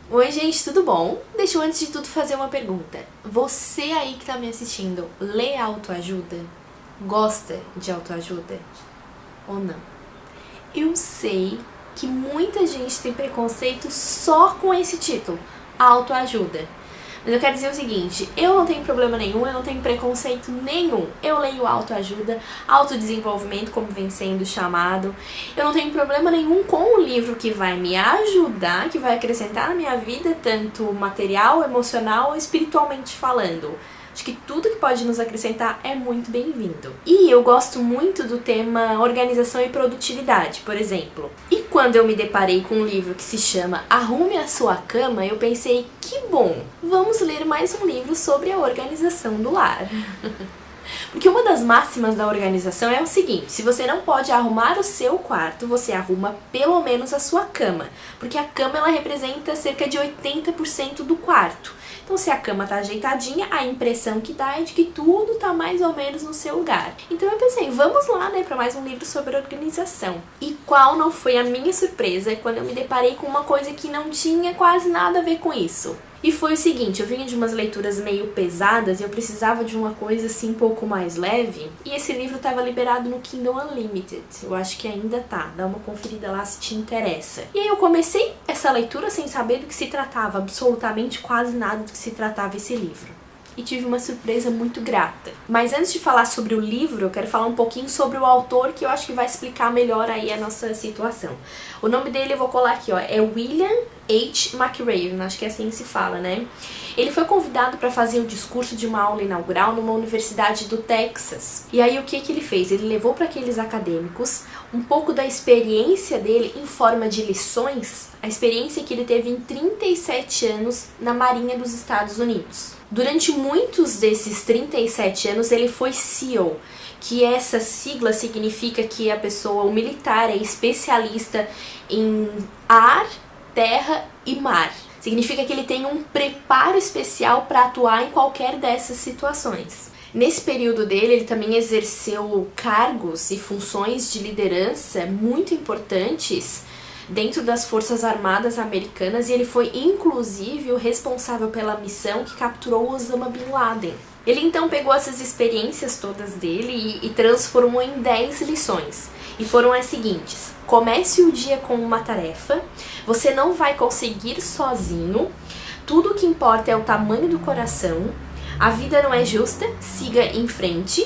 Oi gente, tudo bom? Deixa eu antes de tudo fazer uma pergunta. Você aí que tá me assistindo, lê autoajuda? Gosta de autoajuda? Ou não? Eu sei que muita gente tem preconceito só com esse título, autoajuda. Mas eu quero dizer o seguinte, eu não tenho problema nenhum, eu não tenho preconceito nenhum. Eu leio autoajuda, autodesenvolvimento, como vem sendo chamado. Eu não tenho problema nenhum com o livro que vai me ajudar, que vai acrescentar na minha vida, tanto material, emocional ou espiritualmente falando. Acho que tudo que pode nos acrescentar é muito bem-vindo. E eu gosto muito do tema organização e produtividade, por exemplo. E quando eu me deparei com um livro que se chama Arrume a Sua Cama, eu pensei, que bom, vamos ler mais um livro sobre a organização do lar. Porque uma das máximas da organização é o seguinte, se você não pode arrumar o seu quarto, você arruma pelo menos a sua cama. Porque a cama ela representa cerca de 80% do quarto. Então se a cama tá ajeitadinha, a impressão que dá é de que tudo tá mais ou menos no seu lugar. Então eu pensei, vamos lá, né, para mais um livro sobre organização. E qual não foi a minha surpresa quando eu me deparei com uma coisa que não tinha quase nada a ver com isso. E foi o seguinte, eu vinha de umas leituras meio pesadas e eu precisava de uma coisa assim um pouco mais leve. E esse livro estava liberado no Kindle Unlimited. Eu acho que ainda tá, dá uma conferida lá se te interessa. E aí eu comecei essa leitura sem saber do que se tratava, absolutamente quase nada do que se tratava esse livro. E tive uma surpresa muito grata. Mas antes de falar sobre o livro, eu quero falar um pouquinho sobre o autor, que eu acho que vai explicar melhor aí a nossa situação. O nome dele eu vou colar aqui, ó, é William H. McRaven, acho que é assim que se fala, né? Ele foi convidado para fazer o discurso de uma aula inaugural numa universidade do Texas. E aí o que ele fez? Ele levou para aqueles acadêmicos um pouco da experiência dele em forma de lições, a experiência que ele teve em 37 anos na Marinha dos Estados Unidos. Durante muitos desses 37 anos ele foi SEAL, que essa sigla significa que a pessoa, o militar, é especialista em ar, terra e mar. Significa que ele tem um preparo especial para atuar em qualquer dessas situações. Nesse período dele, ele também exerceu cargos e funções de liderança muito importantes dentro das Forças Armadas Americanas e ele foi inclusive o responsável pela missão que capturou Osama Bin Laden. Ele então pegou essas experiências todas dele e transformou em 10 lições. E foram as seguintes: comece o dia com uma tarefa, você não vai conseguir sozinho, tudo o que importa é o tamanho do coração, a vida não é justa, siga em frente,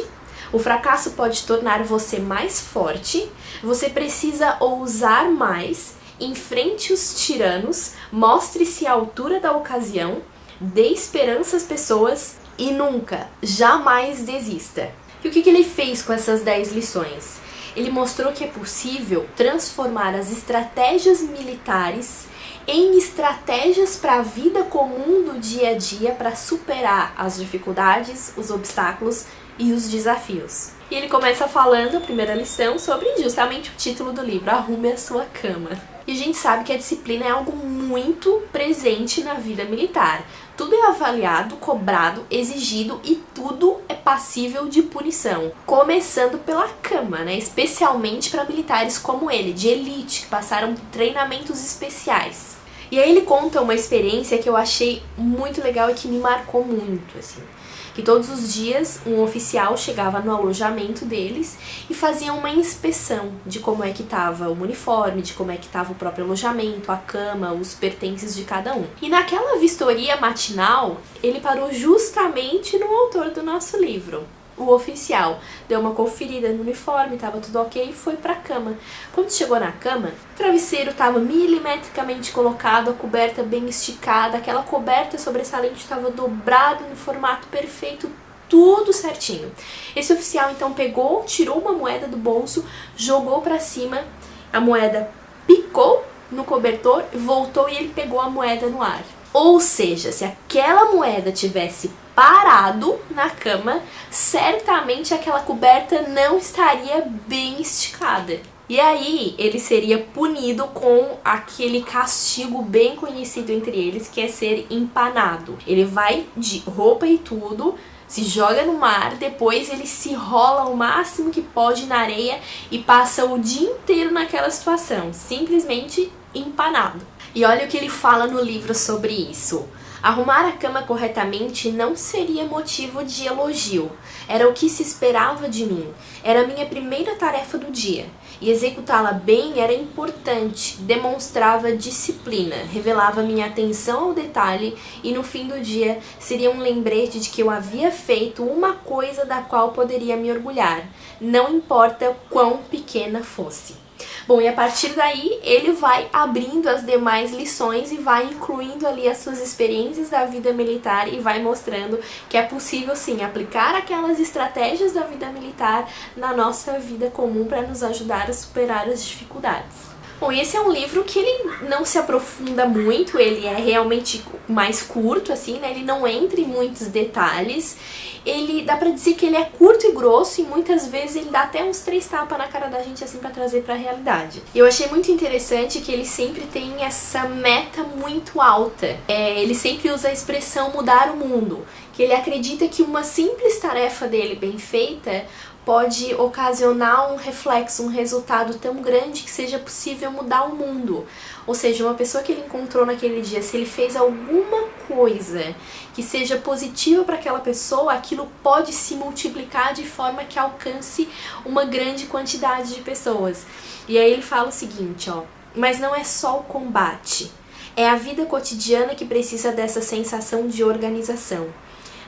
o fracasso pode tornar você mais forte, você precisa ousar mais, enfrente os tiranos, mostre-se à altura da ocasião, dê esperança às pessoas e nunca, jamais desista. E o que ele fez com essas 10 lições? Ele mostrou que é possível transformar as estratégias militares em estratégias para a vida comum do dia a dia para superar as dificuldades, os obstáculos e os desafios. E ele começa falando a primeira lição sobre justamente o título do livro, Arrume a Sua Cama. E a gente sabe que a disciplina é algo muito presente na vida militar. Tudo é avaliado, cobrado, exigido e tudo é passível de punição. Começando pela cama, né? Especialmente para militares como ele, de elite, que passaram treinamentos especiais. E aí ele conta uma experiência que eu achei muito legal e que me marcou muito, assim. Que todos os dias um oficial chegava no alojamento deles e fazia uma inspeção de como é que estava o uniforme, de como é que estava o próprio alojamento, a cama, os pertences de cada um. E naquela vistoria matinal, ele parou justamente no autor do nosso livro. O oficial deu uma conferida no uniforme, estava tudo ok e foi para a cama. Quando chegou na cama, o travesseiro estava milimetricamente colocado, a coberta bem esticada, aquela coberta sobressalente estava dobrada no formato perfeito, tudo certinho. Esse oficial então pegou, tirou uma moeda do bolso, jogou para cima, a moeda picou no cobertor, voltou e ele pegou a moeda no ar. Ou seja, se aquela moeda tivesse parado na cama, certamente aquela coberta não estaria bem esticada. E aí ele seria punido com aquele castigo bem conhecido entre eles, que é ser empanado. Ele vai de roupa e tudo, se joga no mar, depois ele se rola o máximo que pode na areia e passa o dia inteiro naquela situação, simplesmente empanado. E olha o que ele fala no livro sobre isso. Arrumar a cama corretamente não seria motivo de elogio. Era o que se esperava de mim. Era a minha primeira tarefa do dia. E executá-la bem era importante, demonstrava disciplina, revelava minha atenção ao detalhe e no fim do dia seria um lembrete de que eu havia feito uma coisa da qual poderia me orgulhar, não importa quão pequena fosse. Bom, e a partir daí ele vai abrindo as demais lições e vai incluindo ali as suas experiências da vida militar e vai mostrando que é possível sim aplicar aquelas estratégias da vida militar na nossa vida comum para nos ajudar a superar as dificuldades. Bom, esse é um livro que ele não se aprofunda muito, ele é realmente mais curto, assim, né? Ele não entra em muitos detalhes. Ele dá pra dizer que ele é curto e grosso e muitas vezes ele dá até uns 3 tapas na cara da gente, assim, pra trazer pra realidade. Eu achei muito interessante que ele sempre tem essa meta muito alta. Ele sempre usa a expressão mudar o mundo, que ele acredita que uma simples tarefa dele bem feita pode ocasionar um reflexo, um resultado tão grande que seja possível mudar o mundo. Ou seja, uma pessoa que ele encontrou naquele dia, se ele fez alguma coisa que seja positiva para aquela pessoa, aquilo pode se multiplicar de forma que alcance uma grande quantidade de pessoas. E aí ele fala o seguinte, ó, mas não é só o combate, é a vida cotidiana que precisa dessa sensação de organização.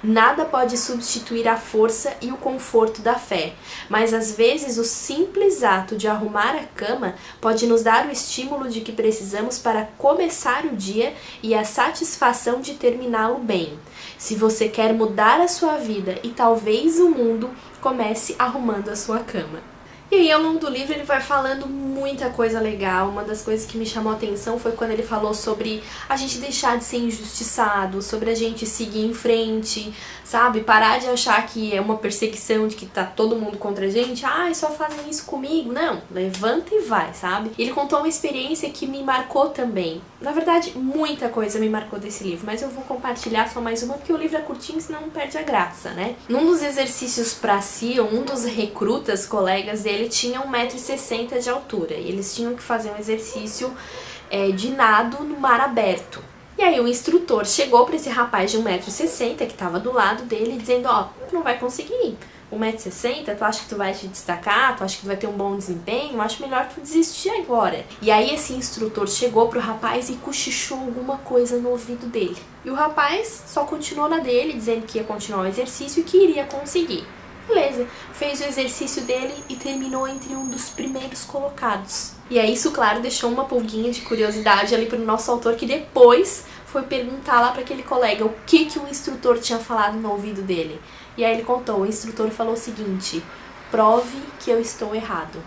Nada pode substituir a força e o conforto da fé, mas às vezes o simples ato de arrumar a cama pode nos dar o estímulo de que precisamos para começar o dia e a satisfação de terminá-lo bem. Se você quer mudar a sua vida e talvez o mundo, comece arrumando a sua cama. E aí, ao longo do livro, ele vai falando muita coisa legal. Uma das coisas que me chamou a atenção foi quando ele falou sobre a gente deixar de ser injustiçado, sobre a gente seguir em frente, sabe? Parar de achar que é uma perseguição, de que tá todo mundo contra a gente. Ai, só fazem isso comigo. Não, levanta e vai, sabe? Ele contou uma experiência que me marcou também. Na verdade, muita coisa me marcou desse livro, mas eu vou compartilhar só mais uma, porque o livro é curtinho, senão não perde a graça, né? Num dos exercícios pra si, um dos recrutas, colegas dele, tinha 1,60 m de altura e eles tinham que fazer um exercício de nado no mar aberto. E aí o instrutor chegou para esse rapaz de 1,60 m que estava do lado dele dizendo, ó, tu não vai conseguir, 1,60 m, tu acha que tu vai te destacar, tu acha que tu vai ter um bom desempenho, eu acho melhor tu desistir agora. E aí esse instrutor chegou pro rapaz e cochichou alguma coisa no ouvido dele. E o rapaz só continuou na dele, dizendo que ia continuar o exercício e que iria conseguir. Beleza, fez o exercício dele e terminou entre um dos primeiros colocados. E aí isso, claro, deixou uma pulguinha de curiosidade ali pro nosso autor, que depois foi perguntar lá para aquele colega o que o instrutor tinha falado no ouvido dele. E aí ele contou, o instrutor falou o seguinte, prove que eu estou errado.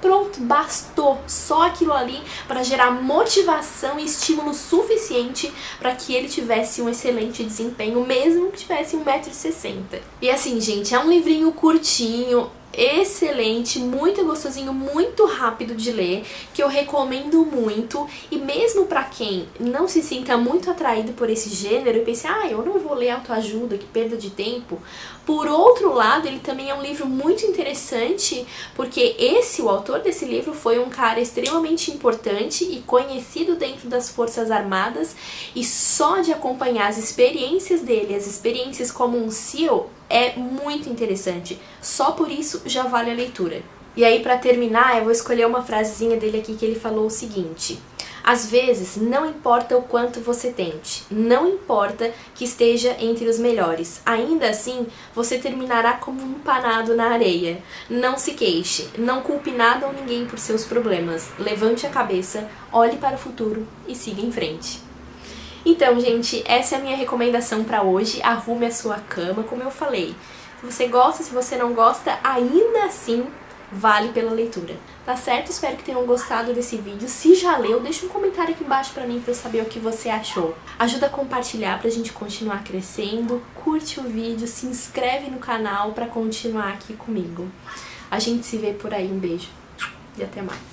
Pronto, bastou só aquilo ali para gerar motivação e estímulo suficiente para que ele tivesse um excelente desempenho, mesmo que tivesse 1,60 m. E assim, gente, é um livrinho curtinho, excelente, muito gostosinho, muito rápido de ler, que eu recomendo muito. E mesmo pra quem não se sinta muito atraído por esse gênero e pense, eu não vou ler autoajuda, que perda de tempo, por outro lado, ele também é um livro muito interessante, porque o autor desse livro foi um cara extremamente importante e conhecido dentro das Forças Armadas, e só de acompanhar as experiências dele, as experiências como um SEAL, é muito interessante. Só por isso já vale a leitura. E aí, pra terminar, eu vou escolher uma frasezinha dele aqui que ele falou o seguinte: às vezes, não importa o quanto você tente, não importa que esteja entre os melhores, ainda assim, você terminará como um empanado na areia. Não se queixe, não culpe nada ou ninguém por seus problemas. Levante a cabeça, olhe para o futuro e siga em frente. Então, gente, essa é a minha recomendação para hoje. Arrume a sua cama, como eu falei. Se você gosta, se você não gosta, ainda assim vale pela leitura. Tá certo? Espero que tenham gostado desse vídeo. Se já leu, deixa um comentário aqui embaixo pra mim, pra eu saber o que você achou. Ajuda a compartilhar pra gente continuar crescendo. Curte o vídeo, se inscreve no canal pra continuar aqui comigo. A gente se vê por aí. Um beijo e até mais.